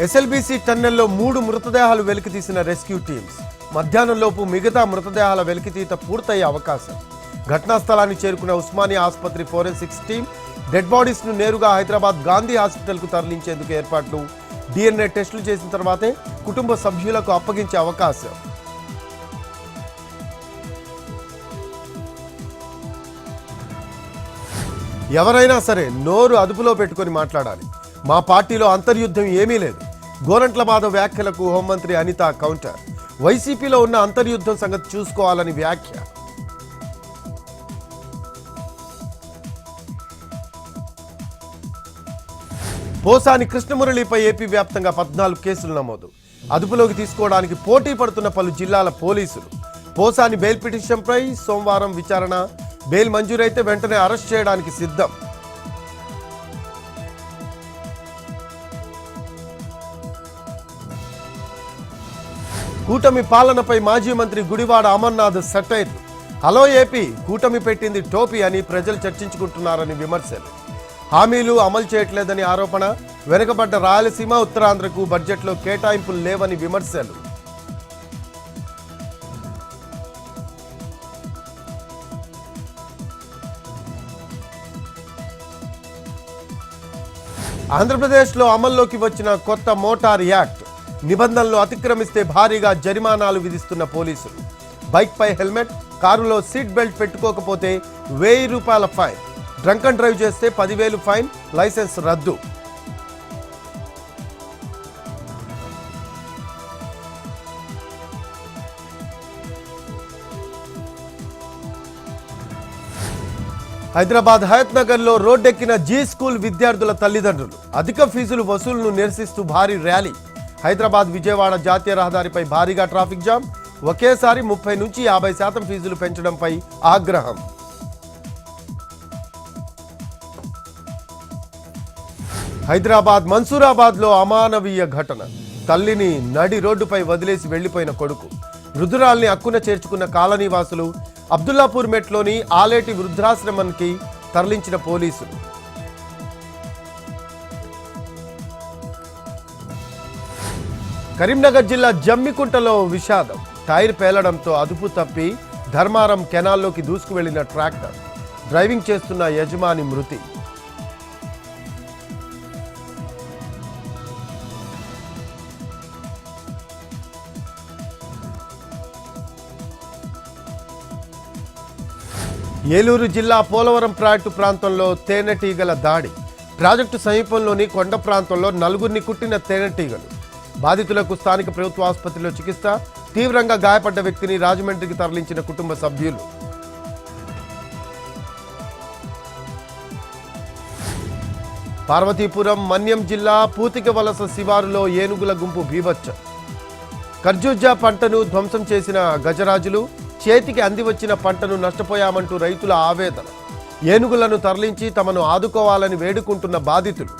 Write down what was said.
SLBC టన్నెల్లో 3 మృతదేహాలు వెలికితీసిన rescue teams. మధ్యాహ్నంలోపు మిగతా మృతదేహాల వెలికితీత పూర్తయ్యే అవకాశం. ఘటనా స్థలాన్ని చేరుకున్న ఉస్మానియా ఆసుపత్రి ఫోరెన్సిక్స్ టీం డెడ్ బాడీస్ ను నేరుగా హైదరాబాద్ గాంధీ హాస్పిటల్కు తరలించేందుకు ఏర్పాట్లు. DNA టెస్టులు చేసిన తర్వాతే కుటుంబ సభ్యులకు అప్పగించే అవకాశం. ఎవరైనా సరే నోరు అదుపులో పెట్టుకొని మాట్లాడాలి. మా పార్టీలో అంతర్యుద్ధం ఏమీ లేదు. గోరంట్ల మాధవ్ వ్యాఖ్యలకు హోంమంత్రి అనిత కౌంటర్. వైసీపీలో ఉన్న అంతర్యుద్ధం సంగతి చూసుకోవాలని వ్యాఖ్య. పోసాని కృష్ణమురళిపై ఏపీ వ్యాప్తంగా 14 కేసులు నమోదు. అదుపులోకి తీసుకోవడానికి పోటీ పడుతున్న పలు జిల్లాల పోలీసులు. పోసాని బెయిల్ పిటిషన్పై సోమవారం విచారణ. బెయిల్ మంజూరైతే వెంటనే అరెస్ట్ చేయడానికి సిద్ధం. కూటమి పాలనపై మాజీ మంత్రి Gudivada Amarnath satire. Hello AP, కూటమి పెట్టింది టోపీ అని ప్రజలు చర్చించుకుంటున్నారని విమర్శలు. హామీలు అమలు చేయట్లేదని ఆరోపణ. వెనుకబడ్డ రాయలసీమ, ఉత్తరాంధ్రకు బడ్జెట్లో కేటాయింపులు లేవని విమర్శలు. ఆంధ్రప్రదేశ్లో అమల్లోకి వచ్చిన కొత్త మోటార్ యాక్ట్. నిబంధనలు అతిక్రమిస్తే భారీగా జరిమానాలు విధిస్తున్న పోలీసులు. బైక్పై హెల్మెట్, కారులో సీట్ బెల్ట్ పెట్టుకోకపోతే 1000 రూపాయల ఫైన్. డ్రంక్ అండ్ డ్రైవ్ చేస్తే 10,000 ఫైన్, లైసెన్స్ రద్దు. హైదరాబాద్ హయత్ నగర్లో రోడ్డెక్కిన జీ స్కూల్ విద్యార్థుల తల్లిదండ్రులు. అధిక ఫీజులు వసూలును నిరసిస్తూ భారీ ర్యాలీ. హైదరాబాద్ విజయవాడ జాతీయ రహదారిపై భారీగా ట్రాఫిక్ జామ్. ఒకేసారి 30 నుంచి 50% ఫీజులు పెంచడంపై ఆగ్రహం. హైదరాబాద్ మన్సూరాబాద్లో అమానవీయ ఘటన. తల్లిని నడి రోడ్డుపై వదిలేసి వెళ్లిపోయిన కొడుకు. వృద్ధురాల్ని అక్కున చేర్చుకున్న కాలనీ వాసులు. అబ్దుల్లాపూర్ మెట్లోని ఆలేటి వృద్ధాశ్రమానికి తరలించిన పోలీసులు. కరీంనగర్ జిల్లా జమ్మికుంటలో విషాదం. టైర్ పేలడంతో అదుపు తప్పి ధర్మారం కెనాల్లోకి దూసుకు వెళ్లిన ట్రాక్టర్. డ్రైవింగ్ చేస్తున్న యజమాని మృతి. ఏలూరు జిల్లా పోలవరం ప్రాజెక్టు ప్రాంతంలో తేనెటీగల దాడి. ప్రాజెక్టు సమీపంలోని కొండ ప్రాంతంలో 4గురిని కుట్టిన తేనెటీగలు. బాధితులకు స్థానిక ప్రభుత్వ ఆసుపత్రిలో చికిత్స. తీవ్రంగా గాయపడ్డ వ్యక్తిని రాజమండ్రికి తరలించిన కుటుంబ సభ్యులు. పార్వతీపురం మన్యం జిల్లా పూతిక వలస శివారులో ఏనుగుల గుంపు బీభత్సం. ఖర్జూజా పంటను ధ్వంసం చేసిన గజరాజులు. చేతికి అంది వచ్చిన పంటను నష్టపోయామంటూ రైతుల ఆవేదన. ఏనుగులను తరలించి తమను ఆదుకోవాలని వేడుకుంటున్న బాధితులు.